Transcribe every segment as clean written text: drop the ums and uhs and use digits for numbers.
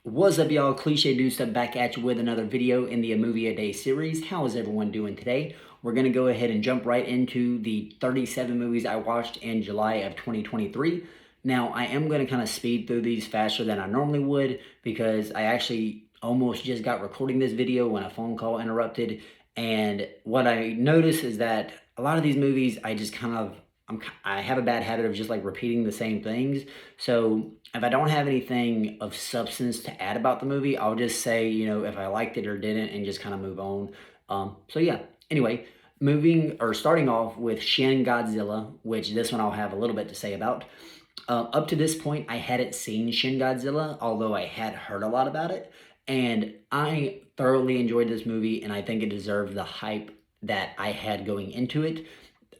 What's up, y'all? Cliche Dude Stuff back at you with another video in the A Movie a Day series. How is everyone doing today? We're going to go ahead and jump right into the 37 movies I watched in July of 2023. Now, I am going to kind of speed through these faster than I normally would because I actually almost just got recording this video when a phone call interrupted. And what I noticed is that a lot of these movies, I just kind of I have a bad habit of just like repeating the same things. So if I don't have anything of substance to add about the movie, I'll just say, if I liked it or didn't and just kind of move on. So yeah, anyway, moving or starting off with Shin Godzilla, which this one I'll have a little bit to say about. Up to this point, I hadn't seen Shin Godzilla, although I had heard a lot about it. And I thoroughly enjoyed this movie, and I think it deserved the hype that I had going into it.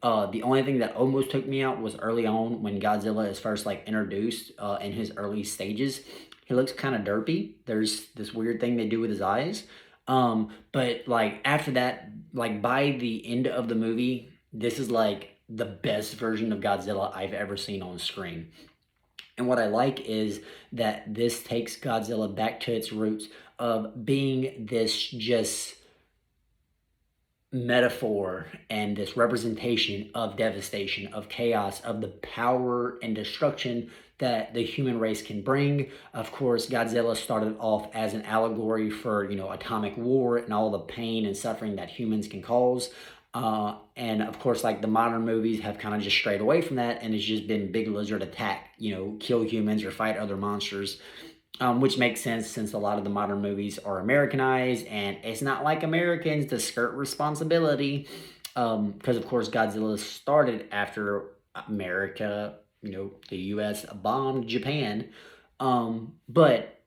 The only thing that almost took me out was early on when Godzilla is first like introduced in his early stages. He looks kind of derpy. There's this weird thing they do with his eyes. But like after that, like by the end of the movie, this is like the best version of Godzilla I've ever seen on screen. And what I like is that this takes Godzilla back to its roots of being this just metaphor and this representation of devastation, of chaos, of the power and destruction that the human race can bring. Of course, Godzilla started off as an allegory for, atomic war and all the pain and suffering that humans can cause. And of course, like the modern movies have kind of just strayed away from that, and it's just been big lizard attack, kill humans or fight other monsters. Which makes sense since a lot of the modern movies are Americanized, and it's not like Americans to skirt responsibility. Because, of course, Godzilla started after America, the US bombed Japan. But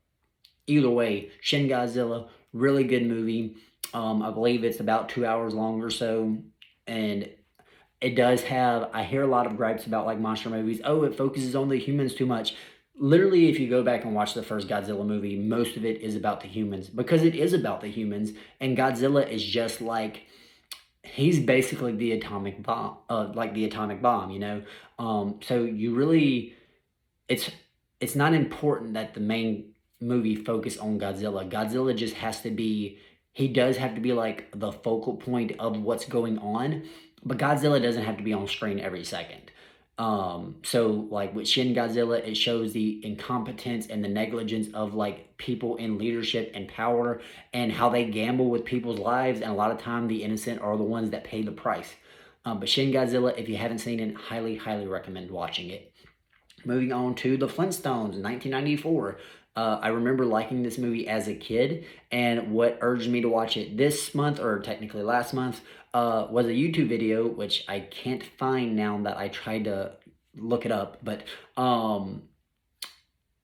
either way, Shin Godzilla, really good movie. I believe it's about 2 hours long or so. And it does have, I hear a lot of gripes about like monster movies. Oh, it focuses on the humans too much. Literally, if you go back and watch the first Godzilla movie, most of it is about the humans because it is about the humans. And Godzilla is just like, he's basically the atomic bomb, like the atomic bomb, So you really, it's it's not important that the main movie focus on Godzilla. Godzilla just has to be, he does have to be like the focal point of what's going on, but Godzilla doesn't have to be on screen every second. So like with Shin Godzilla, it shows the incompetence and the negligence of like people in leadership and power and how they gamble with people's lives, and a lot of time the innocent are the ones that pay the price. But Shin Godzilla, if you haven't seen it, highly, highly recommend watching it. Moving on to The Flintstones, 1994. I remember liking this movie as a kid, and what urged me to watch it this month, or technically last month, was a YouTube video, which I can't find now that I tried to look it up, but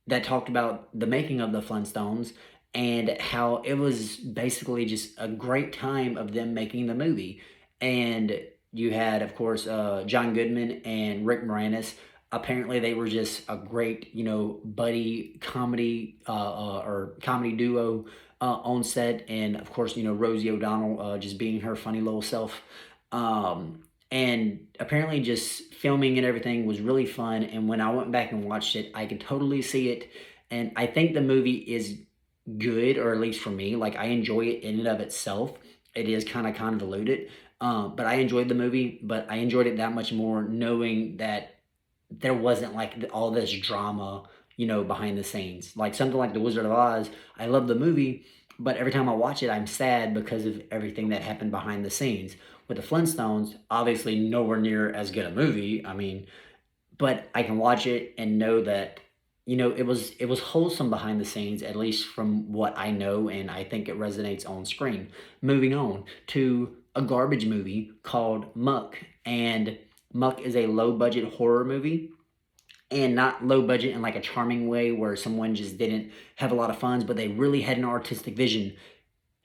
that talked about the making of The Flintstones and how it was basically just a great time of them making the movie. And you had, of course, John Goodman and Rick Moranis. Apparently, they were just a great, buddy comedy or comedy duo on set, and of course, Rosie O'Donnell just being her funny little self. And apparently, just filming and everything was really fun. And when I went back and watched it, I could totally see it. And I think the movie is good, or at least for me, like I enjoy it in and of itself. It is kind of convoluted, but I enjoyed the movie. But I enjoyed it that much more knowing that there wasn't like all this drama, behind the scenes. Like something like The Wizard of Oz, I love the movie, but every time I watch it, I'm sad because of everything that happened behind the scenes. With the Flintstones, obviously nowhere near as good a movie. I mean, but I can watch it and know that it was wholesome behind the scenes, at least from what I know, and I think it resonates on screen. Moving on to a garbage movie called Muck, and Muck is a low budget horror movie, and not low budget in like a charming way where someone just didn't have a lot of funds, but they really had an artistic vision.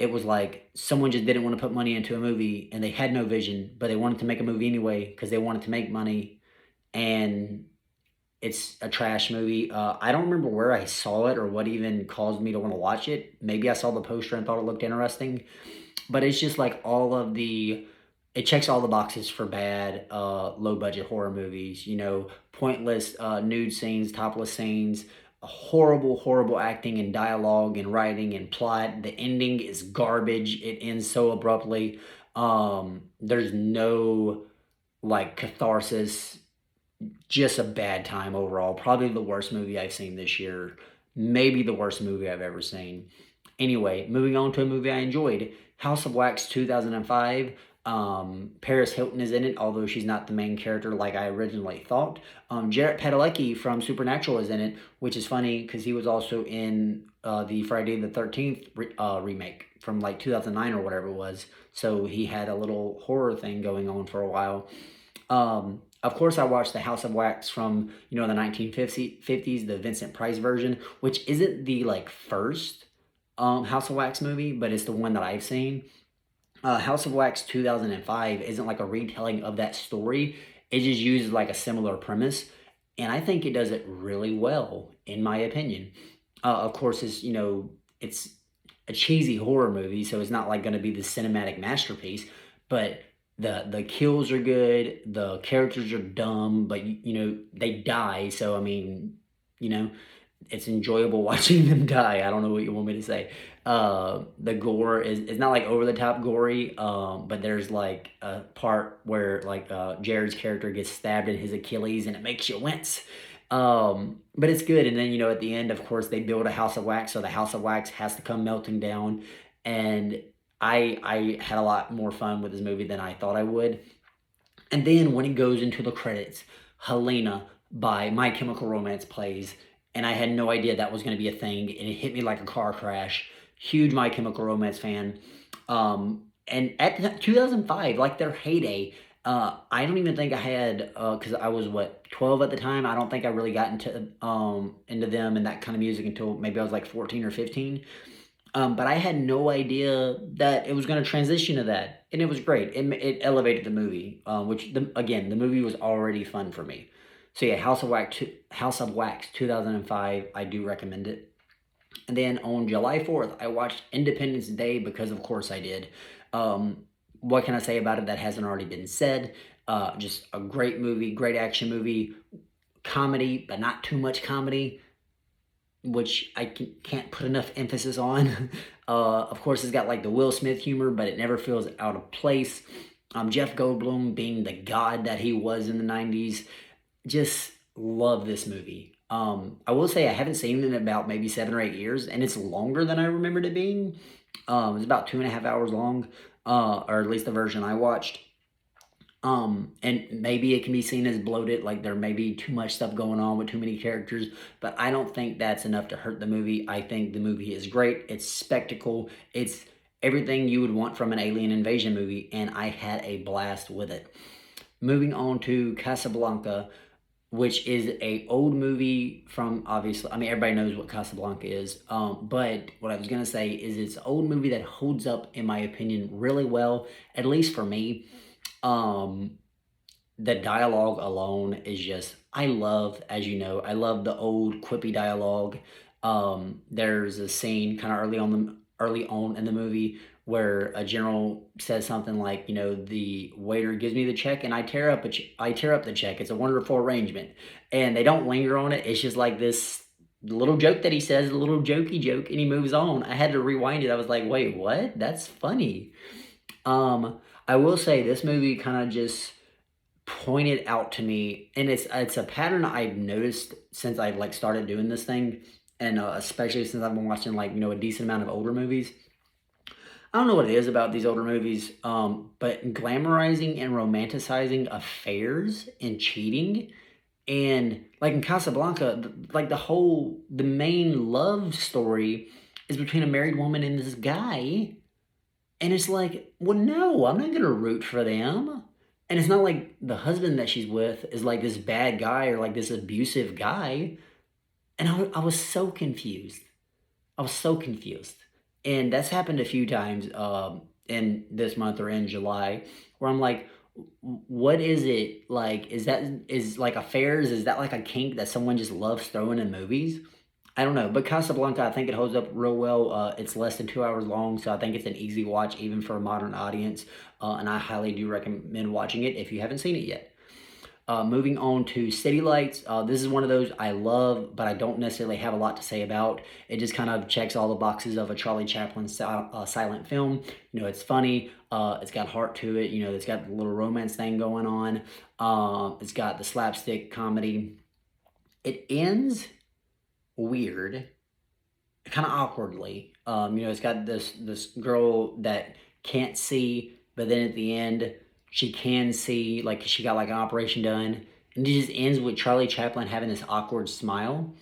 It was like someone just didn't want to put money into a movie and they had no vision, but they wanted to make a movie anyway because they wanted to make money, and it's a trash movie. I don't remember where I saw it or what even caused me to want to watch it. Maybe I saw the poster and thought it looked interesting, but it's just like it checks all the boxes for bad, low budget horror movies. Pointless nude scenes, topless scenes, horrible, horrible acting and dialogue and writing and plot. The ending is garbage. It ends so abruptly. There's no like catharsis. Just a bad time overall. Probably the worst movie I've seen this year. Maybe the worst movie I've ever seen. Anyway, moving on to a movie I enjoyed, House of Wax 2005. Paris Hilton is in it, although she's not the main character like I originally thought. Jared Padalecki from Supernatural is in it, which is funny because he was also in the Friday the 13th remake from like 2009 or whatever it was. So he had a little horror thing going on for a while. Of course, I watched the House of Wax from the 1950s, the Vincent Price version, which isn't the like first House of Wax movie, but it's the one that I've seen. House of Wax 2005 isn't like a retelling of that story. It just uses like a similar premise, and I think it does it really well, in my opinion. Of course, it's a cheesy horror movie, so it's not like going to be the cinematic masterpiece, but the kills are good, the characters are dumb, but they die, so I mean, you know, it's enjoyable watching them die. I don't know what you want me to say. The gore is not like over the top gory, but there's like a part where like Jared's character gets stabbed in his Achilles and it makes you wince. But it's good. And then at the end, of course, they build a house of wax, so the house of wax has to come melting down. And I had a lot more fun with this movie than I thought I would. And then when it goes into the credits, Helena by My Chemical Romance plays, and I had no idea that was going to be a thing, and it hit me like a car crash. Huge My Chemical Romance fan. And at 2005, like their heyday, I don't even think I had, because I was, 12 at the time. I don't think I really got into them and that kind of music until maybe I was like 14 or 15. But I had no idea that it was going to transition to that, and it was great. It elevated the movie, again, the movie was already fun for me. So yeah, House of Wax 2005. I do recommend it. And then on July 4th, I watched Independence Day because of course I did. What can I say about it that hasn't already been said? Just a great movie, great action movie, comedy, but not too much comedy, which I can't put enough emphasis on. Of course, it's got like the Will Smith humor, but it never feels out of place. Jeff Goldblum being the god that he was in the 90s. Just love this movie. I will say I haven't seen it in about maybe 7 or 8 years, and it's longer than I remembered it being. It's about 2.5 hours long, or at least the version I watched. And maybe it can be seen as bloated, like there may be too much stuff going on with too many characters, but I don't think that's enough to hurt the movie. I think the movie is great. It's spectacle. It's everything you would want from an alien invasion movie, and I had a blast with it. Moving on to Casablanca, which is a old movie from, obviously, I mean, everybody knows what Casablanca is. But what I was going to say is it's an old movie that holds up, in my opinion, really well, at least for me. Um, the dialogue alone is just, I love, as you know, I love the old quippy dialogue. There's a scene kind of early on in the movie where a general says something like, the waiter gives me the check and I tear up the check. It's a wonderful arrangement, and they don't linger on it. It's just like this little joke that he says, a little jokey joke, and he moves on. I had to rewind it. I was like, wait, what? That's funny. I will say this movie kind of just pointed out to me, and it's a pattern I've noticed since I've like started doing this thing, and especially since I've been watching like a decent amount of older movies. I don't know what it is about these older movies, but glamorizing and romanticizing affairs and cheating, and like in Casablanca, like the main love story is between a married woman and this guy, and it's like, well, no, I'm not gonna root for them. And it's not like the husband that she's with is like this bad guy or like this abusive guy. And I was so confused. I was so confused. And that's happened a few times in this month or in July where I'm like, what is it like? Is like affairs? Is that like a kink that someone just loves throwing in movies? I don't know, but Casablanca, I think it holds up real well. It's less than 2 hours long, so I think it's an easy watch even for a modern audience. And I highly do recommend watching it if you haven't seen it yet. Moving on to City Lights. This is one of those I love, but I don't necessarily have a lot to say about. It just kind of checks all the boxes of a Charlie Chaplin silent film. It's funny. It's got heart to it. It's got the little romance thing going on. It's got the slapstick comedy. It ends weird, kind of awkwardly. It's got this girl that can't see, but then at the end she can see, like she got like an operation done, and it just ends with Charlie Chaplin having this awkward smile,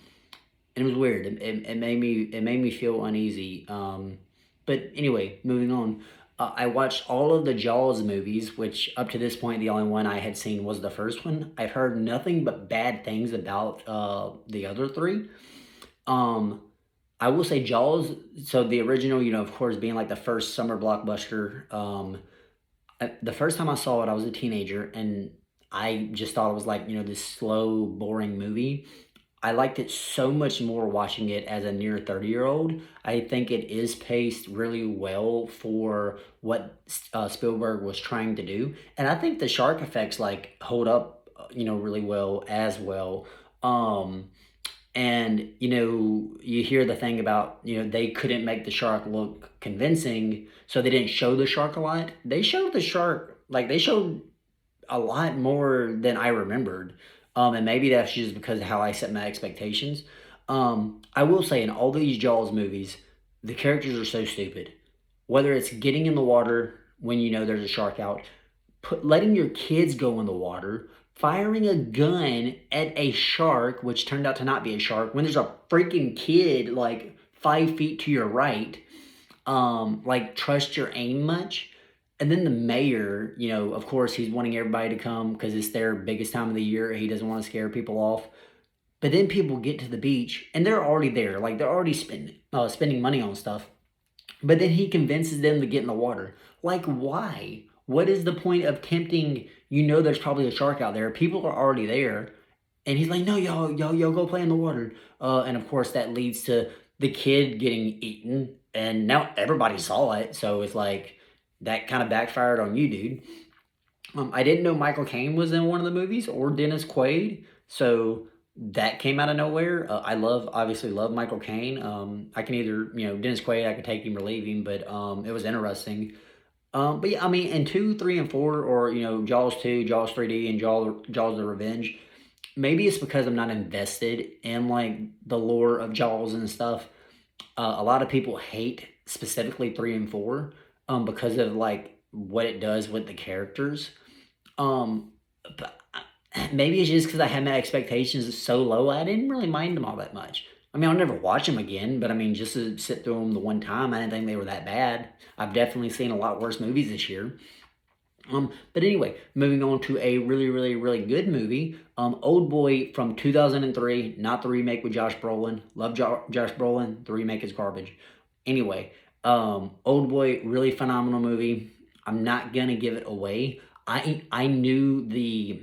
and it was weird. It made me feel uneasy. But anyway, moving on. I watched all of the Jaws movies, which up to this point the only one I had seen was the first one. I've heard nothing but bad things about the other three. Um, I will say Jaws. So the original, of course, being like the first summer blockbuster. The first time I saw it, I was a teenager, and I just thought it was like this slow, boring movie. I liked it so much more watching it as a near 30-year-old. I think it is paced really well for what Spielberg was trying to do, and I think the shark effects like hold up, really well as well. Um, and you hear the thing about they couldn't make the shark look convincing, so they didn't show the shark a lot. They showed the shark, like they showed a lot more than I remembered. And maybe that's just because of how I set my expectations. I will say in all these Jaws movies, the characters are so stupid. Whether it's getting in the water when there's a shark out, letting your kids go in the water, firing a gun at a shark, which turned out to not be a shark, when there's a freaking kid like 5 feet to your right. Like, trust your aim much. And then the mayor, of course, he's wanting everybody to come because it's their biggest time of the year. He doesn't want to scare people off. But then people get to the beach and they're already there. Like, they're already spending money on stuff. But then he convinces them to get in the water. Like, why? What is the point of tempting? There's probably a shark out there. People are already there. And he's like, no, y'all go play in the water. And of course, that leads to the kid getting eaten. And now everybody saw it. So it's like, that kind of backfired on you, dude. I didn't know Michael Caine was in one of the movies, or Dennis Quaid. So that came out of nowhere. Obviously love Michael Caine. I can either, Dennis Quaid, I could take him or leave him, but it was interesting. But yeah, I mean, in 2, 3, and 4, or, Jaws 2, Jaws 3D, and Jaws the Revenge, maybe it's because I'm not invested in, like, the lore of Jaws and stuff. A lot of people hate specifically 3 and 4 because of, like, what it does with the characters. But maybe it's just because I had my expectations so low, I didn't really mind them all that much. I mean, I'll never watch them again, but I mean, just to sit through them the one time, I didn't think they were that bad. I've definitely seen a lot worse movies this year. But anyway, moving on to a really, really, really good movie. Old Boy from 2003, not the remake with Josh Brolin. Love Josh Brolin. The remake is garbage. Anyway, Old Boy, really phenomenal movie. I'm not gonna give it away. I knew the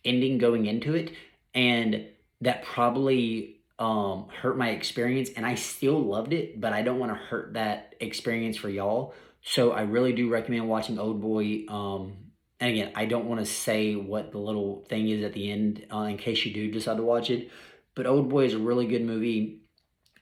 ending going into it, and that probably hurt my experience, and I still loved it, but I don't want to hurt that experience for y'all. So I really do recommend watching Old Boy. And again, I don't want to say what the little thing is at the end in case you do decide to watch it. But Old Boy is a really good movie.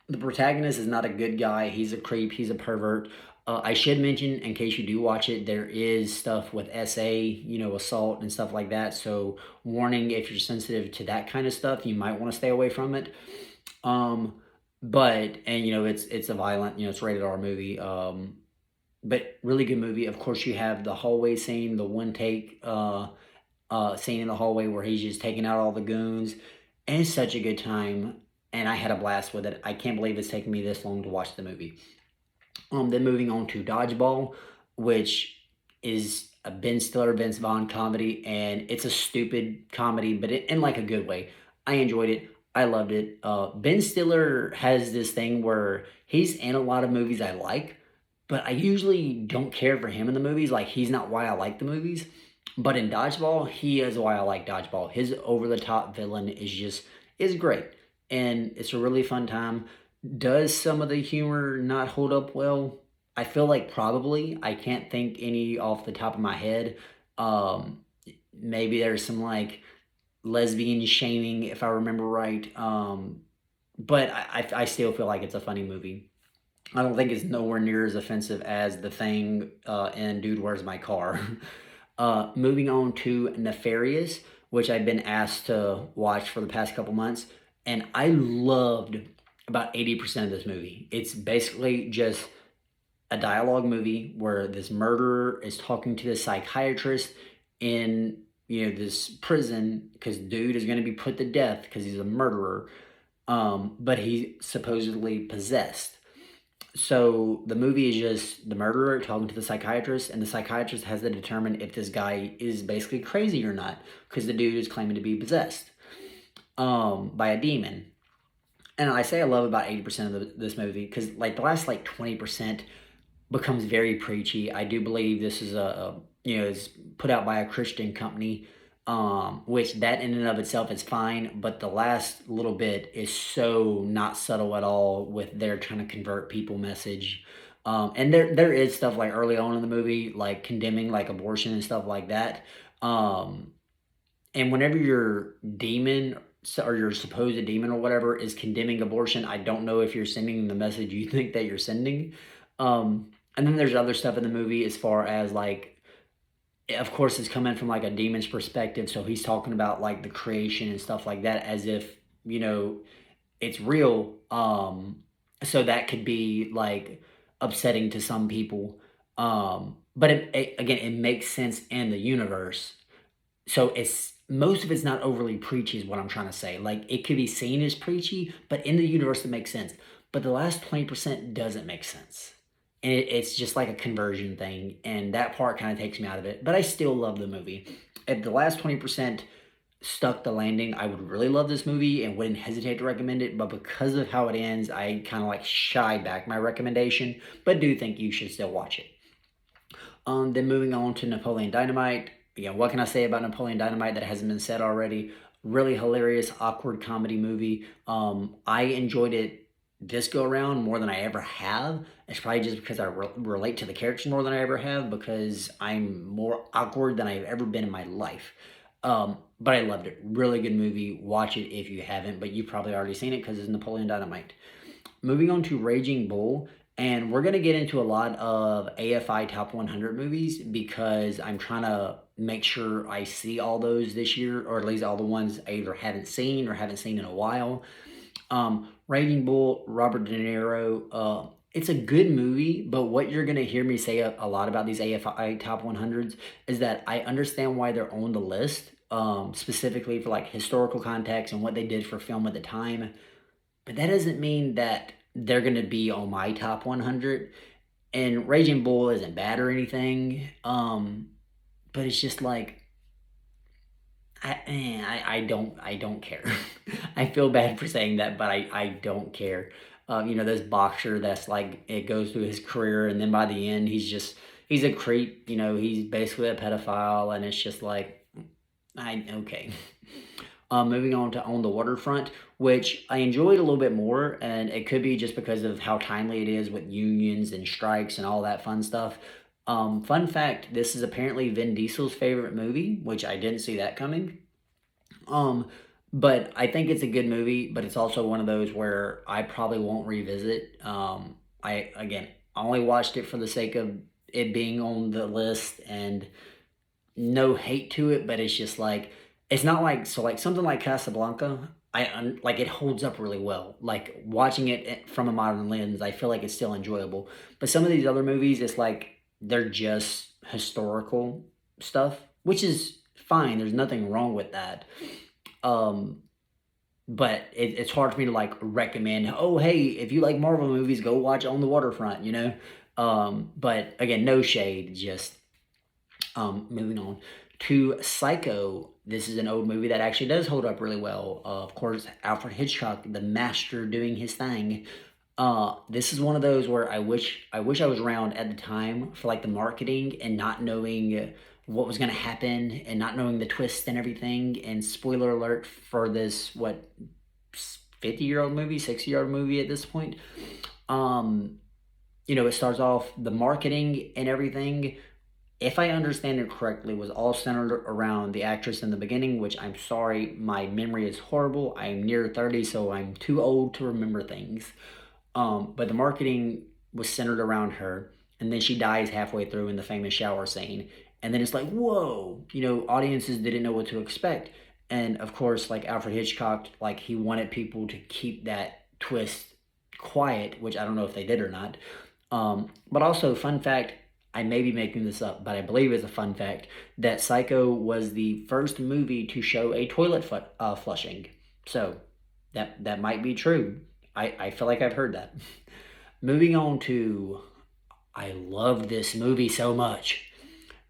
The protagonist is not a good guy. He's a creep. He's a pervert. I should mention, in case you do watch it, there is stuff with SA, assault and stuff like that. So warning, if you're sensitive to that kind of stuff, you might want to stay away from it. But it's a violent, it's a rated R movie. But really good movie. Of course, you have the hallway scene, the one take scene in the hallway where he's just taking out all the goons, and it's such a good time. And I had a blast with it. I can't believe it's taken me this long to watch the movie. Then moving on to Dodgeball, which is a Ben Stiller, Vince Vaughn comedy, and it's a stupid comedy, but in like a good way. I enjoyed it. I loved it. Ben Stiller has this thing where he's in a lot of movies I like, but I usually don't care for him in the movies. Like, he's not why I like the movies. But in Dodgeball, he is why I like Dodgeball. His over-the-top villain is great. And it's a really fun time. Does some of the humor not hold up well? I feel like probably. I can't think any off the top of my head. Maybe there's some, like, lesbian shaming, if I remember right. But I still feel like it's a funny movie. I don't think it's nowhere near as offensive as The Thing and Dude, Where's My Car? Moving on to Nefarious, which I've been asked to watch for the past couple months, and I loved about 80% of this movie. It's basically just a dialogue movie where this murderer is talking to this psychiatrist in this prison because dude is going to be put to death because he's a murderer, but he's supposedly possessed. So the movie is just the murderer talking to the psychiatrist, and the psychiatrist has to determine if this guy is basically crazy or not, because the dude is claiming to be possessed by a demon. And I say I love about 80% of this movie because like the last like 20% becomes very preachy. I do believe this is is put out by a Christian company, which that in and of itself is fine, but the last little bit is so not subtle at all with their trying to convert people message. And there is stuff like early on in the movie, like condemning like abortion and stuff like that. And whenever your demon or your supposed demon or whatever is condemning abortion, I don't know if you're sending the message you think that you're sending. And then there's other stuff in the movie as far as like, of course, it's coming from like a demon's perspective. So he's talking about like the creation and stuff like that as if, it's real. So that could be like upsetting to some people. But again, it makes sense in the universe. So it's most of it's not overly preachy is what I'm trying to say. Like it could be seen as preachy, but in the universe it makes sense. But the last 20% doesn't make sense. And it's just like a conversion thing, and that part kind of takes me out of it. But I still love the movie. If the last 20% stuck the landing, I would really love this movie and wouldn't hesitate to recommend it. But because of how it ends, I kind of like shy back my recommendation, but do think you should still watch it. Then moving on to Napoleon Dynamite. What can I say about Napoleon Dynamite that hasn't been said already? Really hilarious, awkward comedy movie. I enjoyed it this go around more than I ever have. It's probably just because I relate to the characters more than I ever have because I'm more awkward than I've ever been in my life. But I loved it. Really good movie. Watch it if you haven't, but you've probably already seen it because it's Napoleon Dynamite. Moving on to Raging Bull. And we're going to get into a lot of AFI Top 100 movies because I'm trying to make sure I see all those this year, or at least all the ones I either haven't seen or haven't seen in a while. Raging Bull, Robert De Niro. It's a good movie, but what you're going to hear me say a lot about these AFI Top 100s is that I understand why they're on the list, specifically for like historical context and what they did for film at the time. But that doesn't mean that they're going to be on my top 100. And Raging Bull isn't bad or anything. But it's just like I don't care. I feel bad for saying that, but I don't care. This boxer that's like it goes through his career, and then by the end he's a creep. He's basically a pedophile, and it's just like okay. Moving on to On the Waterfront, which I enjoyed a little bit more, and it could be just because of how timely it is with unions and strikes and all that fun stuff. Fun fact, this is apparently Vin Diesel's favorite movie, which I didn't see that coming. But I think it's a good movie, but it's also one of those where I probably won't revisit. I only watched it for the sake of it being on the list, and no hate to it, but it's just like it's not like something like Casablanca. Like it holds up really well. Like watching it from a modern lens, I feel like it's still enjoyable. But some of these other movies, it's like they're just historical stuff, which is fine. There's nothing wrong with that. But it's hard for me to like recommend. Oh, hey, if you like Marvel movies, go watch On the Waterfront. But again, no shade. Just moving on to Psycho. This is an old movie that actually does hold up really well. Of course, Alfred Hitchcock, the master doing his thing. This is one of those where I wish I was around at the time for like the marketing and not knowing what was going to happen and not knowing the twist and everything. And spoiler alert for this 50-year-old movie, 60-year-old movie at this point. It starts off the marketing and everything if I understand it correctly, was all centered around the actress in the beginning, which I'm sorry, my memory is horrible. I'm near 30, so I'm too old to remember things. But the marketing was centered around her, and then she dies halfway through in the famous shower scene. And then it's like, whoa, audiences didn't know what to expect. And of course, like Alfred Hitchcock, like he wanted people to keep that twist quiet, which I don't know if they did or not. But also, fun fact, I may be making this up, but I believe it's a fun fact that Psycho was the first movie to show a toilet flushing. So that might be true. I feel like I've heard that. Moving on to, I love this movie so much,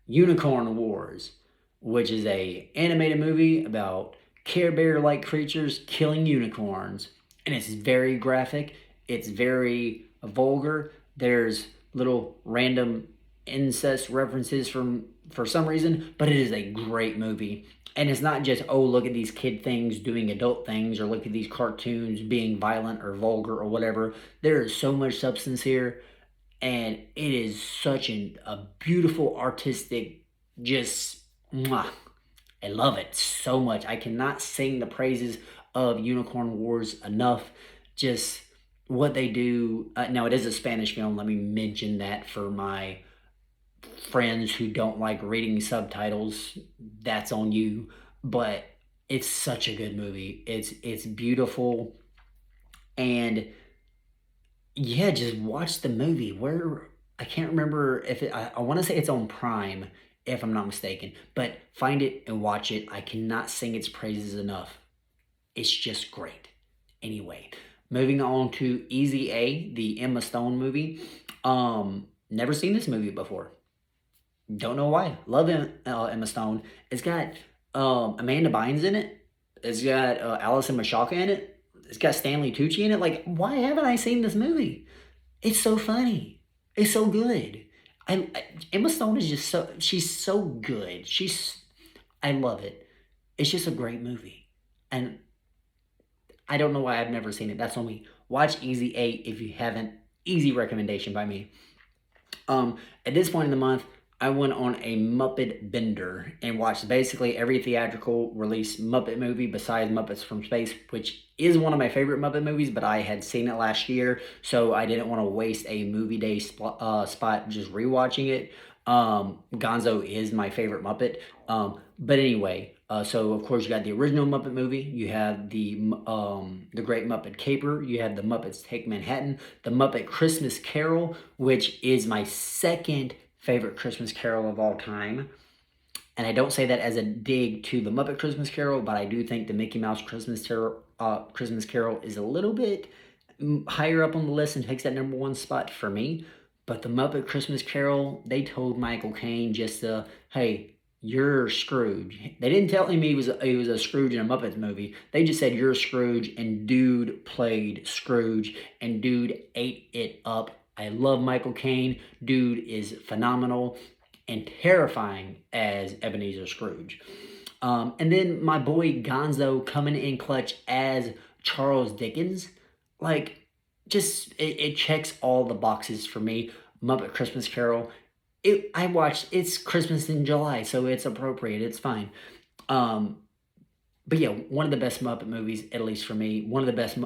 Unicorn Wars, which is a animated movie about Care Bear-like creatures killing unicorns, and it's very graphic. It's very vulgar. There's little random incest references for some reason, but it is a great movie. And it's not just, oh, look at these kid things doing adult things, or look at these cartoons being violent or vulgar or whatever. There is so much substance here, and it is such a beautiful, artistic, just, mwah. I love it so much. I cannot sing the praises of Unicorn Wars enough. Just what they do. Now, it is a Spanish film. Let me mention that for my friends who don't like reading subtitles. That's on you. But it's such a good movie. It's beautiful. And yeah, just watch the movie. Where I can't remember if I want to say it's on Prime, if I'm not mistaken. But find it and watch it. I cannot sing its praises enough. It's just great. Anyway, moving on to Easy A, the Emma Stone movie. Never seen this movie before. Don't know why. Love Emma Stone. It's got Amanda Bynes in it. It's got Allison Mashaka in it. It's got Stanley Tucci in it. Like, why haven't I seen this movie? It's so funny. It's so good. Emma Stone is just she's so good. I love it. It's just a great movie. And I don't know why I've never seen it. That's on me. Watch Easy A if you haven't. Easy recommendation by me. At this point in the month, I went on a Muppet bender and watched basically every theatrical release Muppet movie besides Muppets from Space, which is one of my favorite Muppet movies, but I had seen it last year, so I didn't want to waste a movie day spot just rewatching it. Gonzo is my favorite Muppet. But anyway, so of course you got the original Muppet movie, you have the Great Muppet Caper, you have the Muppets Take Manhattan, the Muppet Christmas Carol, which is my second favorite Christmas Carol of all time. And I don't say that as a dig to the Muppet Christmas Carol, but I do think the Mickey Mouse Christmas Carol is a little bit higher up on the list and takes that number one spot for me. But the Muppet Christmas Carol, they told Michael Caine just hey, you're Scrooge. They didn't tell him he was a Scrooge in a Muppets movie. They just said you're Scrooge, and dude played Scrooge, and dude ate it up. I love Michael Caine. Dude is phenomenal and terrifying as Ebenezer Scrooge. And then my boy Gonzo coming in clutch as Charles Dickens. Like, just, it checks all the boxes for me. Muppet Christmas Carol. It's Christmas in July, so it's appropriate. It's fine. But yeah, one of the best Muppet movies, at least for me. One of the best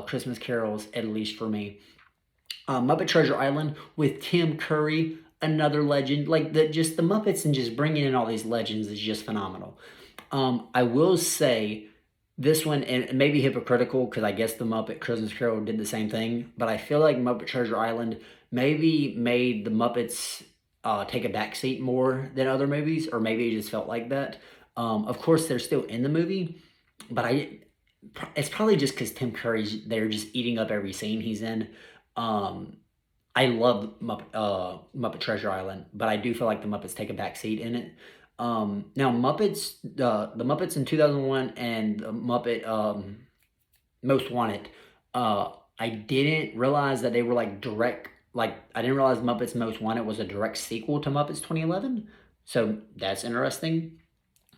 Christmas carols, at least for me. Muppet Treasure Island with Tim Curry, another legend. Like, the Muppets and just bringing in all these legends is just phenomenal. I will say this one, and it may be hypocritical because I guess the Muppet Christmas Carol did the same thing, but I feel like Muppet Treasure Island maybe made the Muppets take a backseat more than other movies, or maybe it just felt like that. Of course, they're still in the movie, but it's probably just because Tim Curry's there just eating up every scene he's in. I love Muppet Treasure Island, but I do feel like the Muppets take a back seat in it. Now Muppets, the Muppets in 2001 and the Muppet Most Wanted, I didn't realize that they were like direct. Like, I didn't realize Muppets Most Wanted was a direct sequel to Muppets 2011. So that's interesting.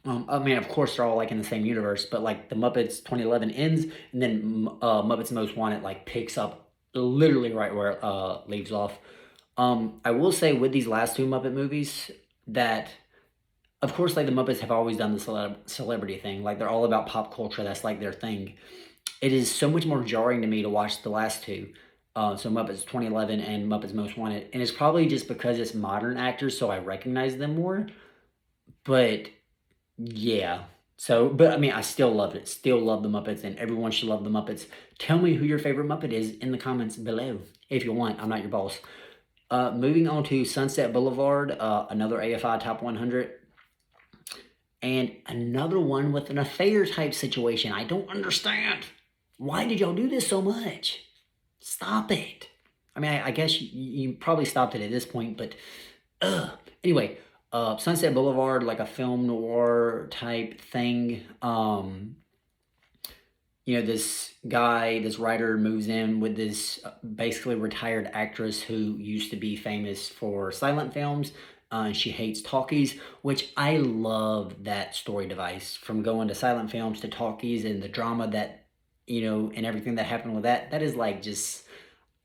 I mean, of course, they're all like in the same universe, but like the Muppets 2011 ends, and then Muppets Most Wanted like picks up literally right where it leaves off. I will say with these last two Muppet movies, that, of course, like the Muppets have always done the celebrity thing. Like they're all about pop culture. That's like their thing. It is so much more jarring to me to watch the last two. So Muppets 2011 and Muppets Most Wanted. And it's probably just because it's modern actors, so I recognize them more. But yeah. So, but I mean, I still loved it. Still love the Muppets, and everyone should love the Muppets. Tell me who your favorite Muppet is in the comments below if you want. I'm not your boss. Moving on to Sunset Boulevard, another AFI Top 100, and another one with an affair type situation. I don't understand. Why did y'all do this so much? Stop it. I mean, I guess you probably stopped it at this point, but anyway, Sunset Boulevard, like a film noir type thing. This guy, this writer moves in with this basically retired actress who used to be famous for silent films. And she hates talkies, which I love that story device, from going to silent films to talkies, and the drama that, and everything that happened with that. That is like just,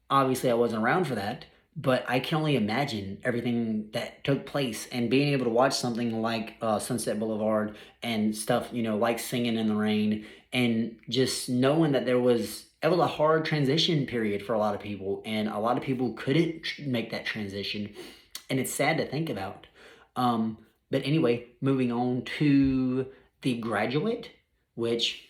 obviously I wasn't around for that, but I can only imagine everything that took place, and being able to watch something like Sunset Boulevard and stuff, like Singing in the Rain, and just knowing that it was a hard transition period for a lot of people, and a lot of people couldn't make that transition, and it's sad to think about. But anyway, moving on to The Graduate, which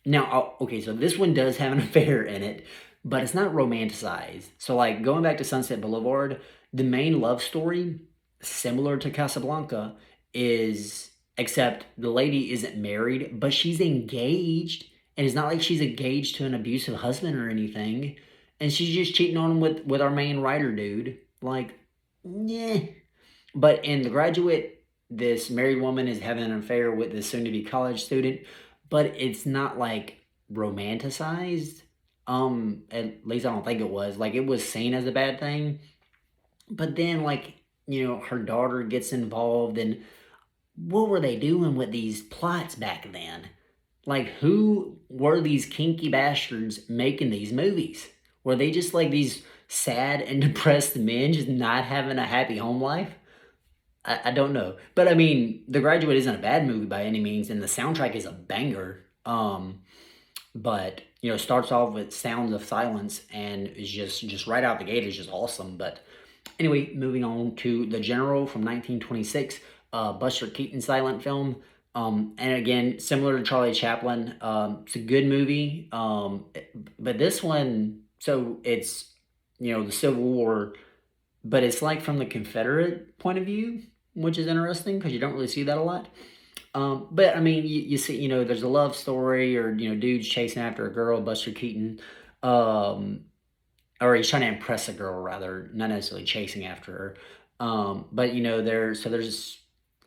now, okay, so this one does have an affair in it, but it's not romanticized. So, like, going back to Sunset Boulevard, the main love story, similar to Casablanca, is, except the lady isn't married, but she's engaged, and it's not like she's engaged to an abusive husband or anything, and she's just cheating on him with our main writer dude. Like, yeah. But in The Graduate, this married woman is having an affair with this soon-to-be college student, but it's not like romanticized. At least I don't think it was. Like, it was seen as a bad thing, but then, like, her daughter gets involved, and what were they doing with these plots back then? Like, who were these kinky bastards making these movies? Were they just like these sad and depressed men just not having a happy home life? I don't know. But I mean, The Graduate isn't a bad movie by any means, and the soundtrack is a banger. But starts off with Sounds of Silence, and is just right out the gate is just awesome. But anyway, moving on to The General from 1926, Buster Keaton silent film. And again, similar to Charlie Chaplin, it's a good movie. But this one, so it's the Civil War, but it's like from the Confederate point of view, which is interesting because you don't really see that a lot. But I mean, you see, there's a love story, or dudes chasing after a girl, Buster Keaton, or he's trying to impress a girl, rather, not necessarily chasing after her. But there's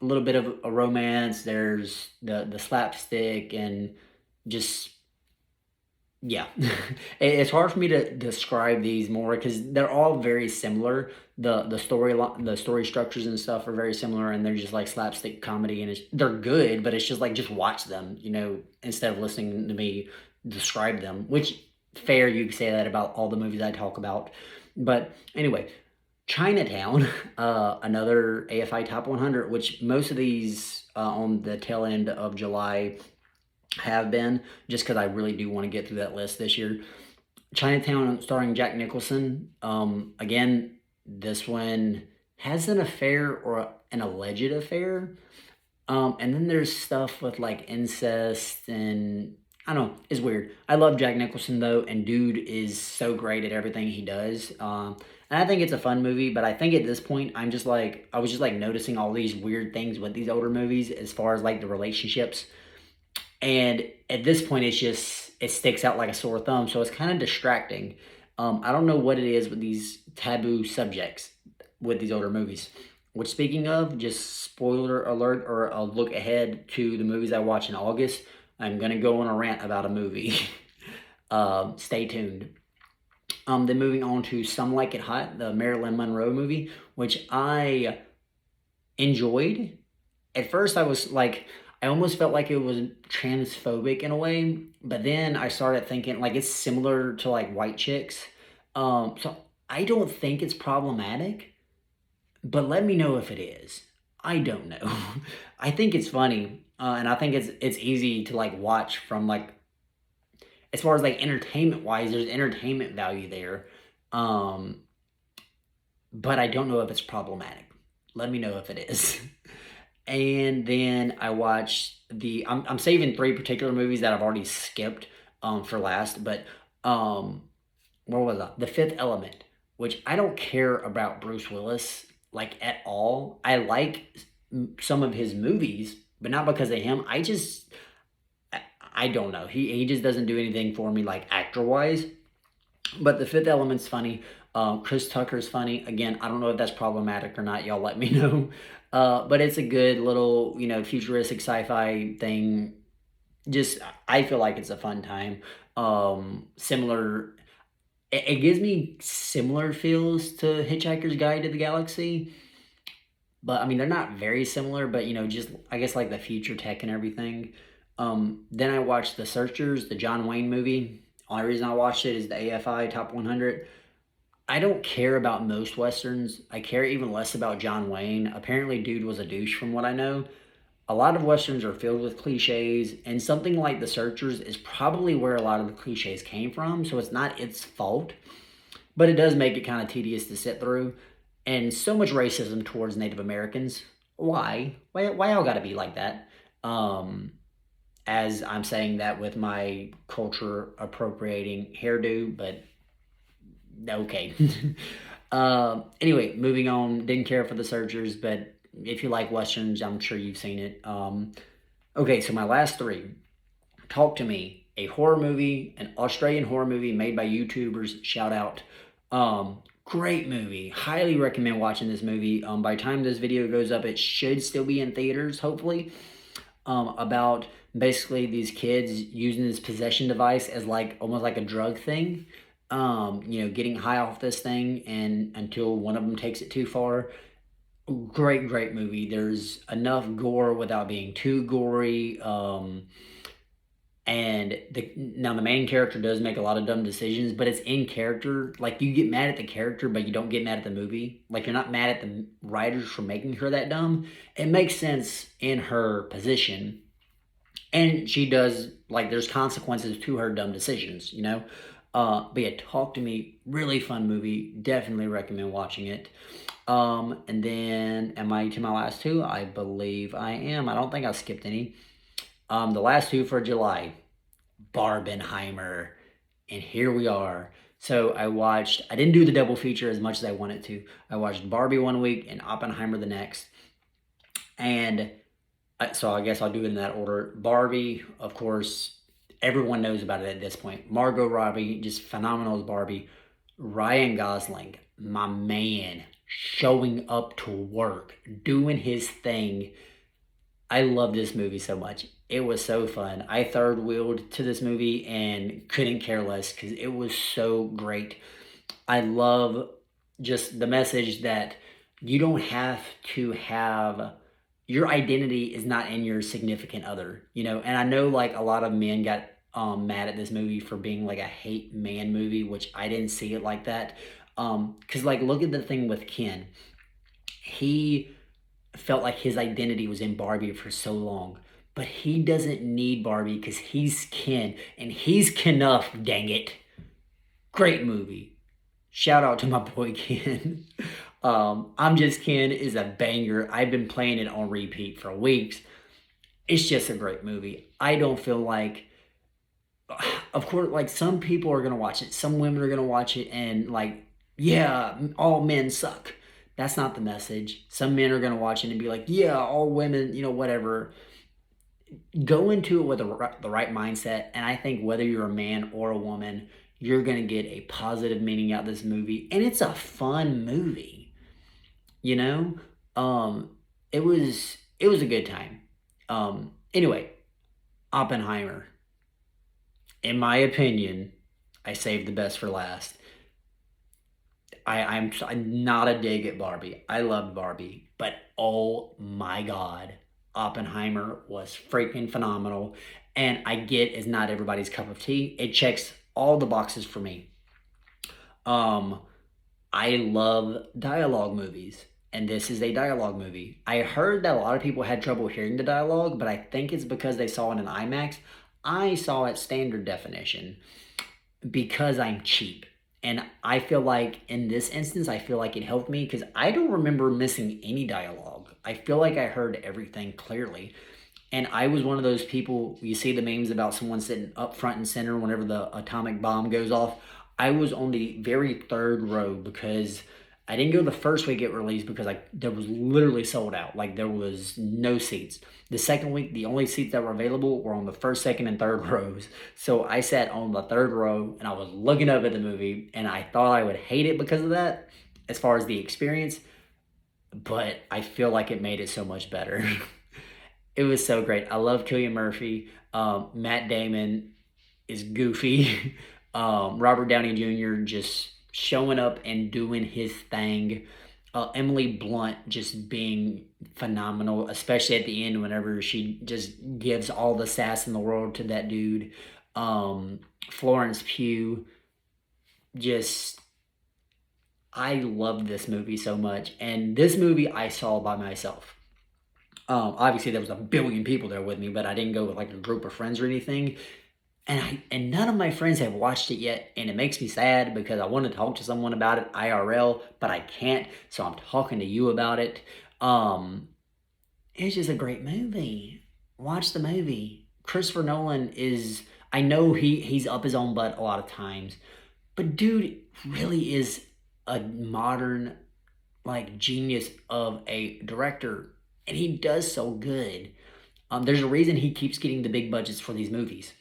a little bit of a romance. There's the slapstick, and just, yeah. It's hard for me to describe these more because they're all very similar. The story structures and stuff are very similar, and they're just like slapstick comedy, and they're good, but it's just like, just watch them, instead of listening to me describe them, which, fair, you could say that about all the movies I talk about. But anyway, Chinatown, another AFI Top 100, which most of these on the tail end of July have been, just because I really do want to get through that list this year. Chinatown, starring Jack Nicholson. Again, this one has an affair, or an alleged affair. And then there's stuff with like incest, and I don't know, it's weird. I love Jack Nicholson though, and dude is so great at everything he does. And I think it's a fun movie, but I think at this point, I was just like noticing all these weird things with these older movies as far as like the relationships. And at this point, it sticks out like a sore thumb, so it's kind of distracting. I don't know what it is with these taboo subjects with these older movies. Which, speaking of, just spoiler alert, or a look ahead to the movies I watch in August, I'm going to go on a rant about a movie. Stay tuned. Then moving on to Some Like It Hot, the Marilyn Monroe movie, which I enjoyed. At first, I almost felt like it was transphobic in a way, but then I started thinking, like, it's similar to, like, White Chicks. So I don't think it's problematic, but let me know if it is. I don't know. I think it's funny, and I think it's easy to like watch from like as far as like entertainment wise. There's entertainment value there, um, but I don't know if it's problematic. Let me know if it is. And then I watched I'm saving three particular movies that I've already skipped for last, but um, what was that? The Fifth Element, which I don't care about Bruce Willis like at all. I like some of his movies, but not because of him. I don't know. He just doesn't do anything for me like actor wise. But The Fifth Element's funny. Chris Tucker's funny. Again, I don't know if that's problematic or not. Y'all let me know. But it's a good little, futuristic sci-fi thing. Just, I feel like it's a fun time. Similar, it gives me similar feels to Hitchhiker's Guide to the Galaxy. But I mean, they're not very similar, but just I guess like the future tech and everything. Then I watched The Searchers, the John Wayne movie. Only reason I watched it is the AFI Top 100. I don't care about most westerns. I care even less about John Wayne. Apparently, dude was a douche, from what I know. A lot of westerns are filled with cliches, and something like The Searchers is probably where a lot of the cliches came from. So it's not its fault, but it does make it kind of tedious to sit through. And so much racism towards Native Americans. Why? Why y'all got to be like that? Um, as I'm saying that with my culture appropriating hairdo, but okay. Anyway, moving on. Didn't care for The Searchers, but if you like westerns, I'm sure you've seen it. Okay, so my last three. Talk to Me, a horror movie, an Australian horror movie made by YouTubers. Shout out. Great movie. Highly recommend watching this movie. By the time this video goes up, it should still be in theaters, hopefully. About basically these kids using this possession device as like almost like a drug thing. Getting high off this thing and until one of them takes it too far. Great movie. There's enough gore without being too gory. And the main character does make a lot of dumb decisions, but it's in character. Like you get mad at the character, but you don't get mad at the movie. Like you're not mad at the writers for making her that dumb. It makes sense in her position, and she does like there's consequences to her dumb decisions. But yeah, Talk to Me, really fun movie. Definitely recommend watching it. And then am I to my last two? I believe I am. I don't think I skipped any. The last two for July, Barbenheimer, and here we are. So I didn't do the double feature as much as I wanted to. I watched Barbie one week and Oppenheimer the next. And so I guess I'll do it in that order. Barbie, of course, everyone knows about it at this point. Margot Robbie, just phenomenal as Barbie. Ryan Gosling, my man, showing up to work, doing his thing. I love this movie so much. It was so fun. I third wheeled to this movie and couldn't care less because it was so great. I love just the message that you don't have to have your identity is not in your significant other. And I know like a lot of men got mad at this movie for being like a hate man movie, which I didn't see it like that. Because like look at the thing with Ken. He felt like his identity was in Barbie for so long. But he doesn't need Barbie because he's Ken. And he's Kenough, dang it. Great movie. Shout out to my boy Ken. I'm Just Ken is a banger. I've been playing it on repeat for weeks. It's just a great movie. I don't feel like, of course, like some people are going to watch it. Some women are going to watch it and like, yeah, all men suck. That's not the message. Some men are going to watch it and be like, yeah, all women, whatever. Go into it with the right mindset. And I think whether you're a man or a woman, you're going to get a positive meaning out of this movie. And it's a fun movie, you know? It was a good time. Anyway, Oppenheimer. In my opinion, I saved the best for last. I'm not a dig at Barbie. I loved Barbie, but oh my God, Oppenheimer was freaking phenomenal. And I get it's not everybody's cup of tea. It checks all the boxes for me. Um, I love dialogue movies. and this is a dialogue movie. I heard that a lot of people had trouble hearing the dialogue, but I think it's because they saw it in IMAX. I saw it standard definition because I'm cheap. And I feel like in this instance, I feel like it helped me because I don't remember missing any dialogue. I feel like I heard everything clearly. And I was one of those people, you see the memes about someone sitting up front and center whenever the atomic bomb goes off. I was on the very third row because I didn't go the first week it released because there was literally sold out. Like there was no seats. The second week, the only seats that were available were on the first, second, and third rows. So I sat on the third row and I was looking up at the movie and I thought I would hate it because of that as far as the experience. But I feel like it made it so much better. It was so great. I love Cillian Murphy. Matt Damon is goofy. Robert Downey Jr. just showing up and doing his thing. Emily Blunt just being phenomenal, especially at the end whenever she just gives all the sass in the world to that dude. Florence Pugh, just I love this movie so much, and this movie I saw by myself. Obviously, there was a billion people there with me, but I didn't go with like a group of friends or anything. And none of my friends have watched it yet, and it makes me sad because I want to talk to someone about it IRL, but I can't. So I'm talking to you about it. It's just a great movie. Watch the movie. Christopher Nolan is. I know he's up his own butt a lot of times, but dude really is a modern like genius of a director, and he does so good. There's a reason he keeps getting the big budgets for these movies.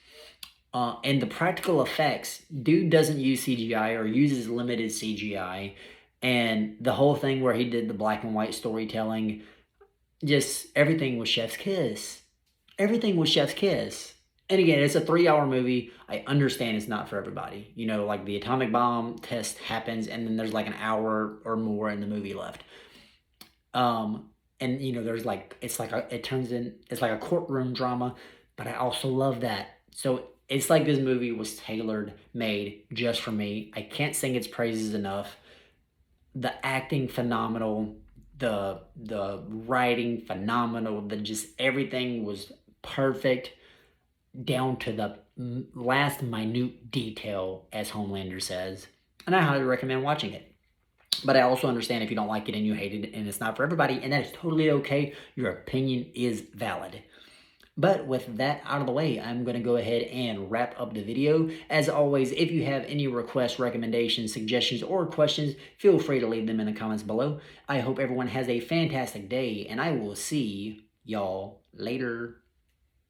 And the practical effects, dude doesn't use CGI or uses limited CGI. And the whole thing where he did the black and white storytelling, just everything was chef's kiss. Everything was chef's kiss. And again, it's a 3-hour movie. I understand it's not for everybody. You know, like the atomic bomb test happens and then there's like an hour or more in the movie left. And you know, there's like, it's like, it's like a courtroom drama, but I also love that. So it's like this movie was tailored, made just for me. I can't sing its praises enough. The acting phenomenal, the writing phenomenal, the just everything was perfect down to the last minute detail, as Homelander says. And I highly recommend watching it. But I also understand if you don't like it and you hate it and it's not for everybody, and that is totally okay. Your opinion is valid. But with that out of the way, I'm going to go ahead and wrap up the video. As always, if you have any requests, recommendations, suggestions, or questions, feel free to leave them in the comments below. I hope everyone has a fantastic day, and I will see y'all later.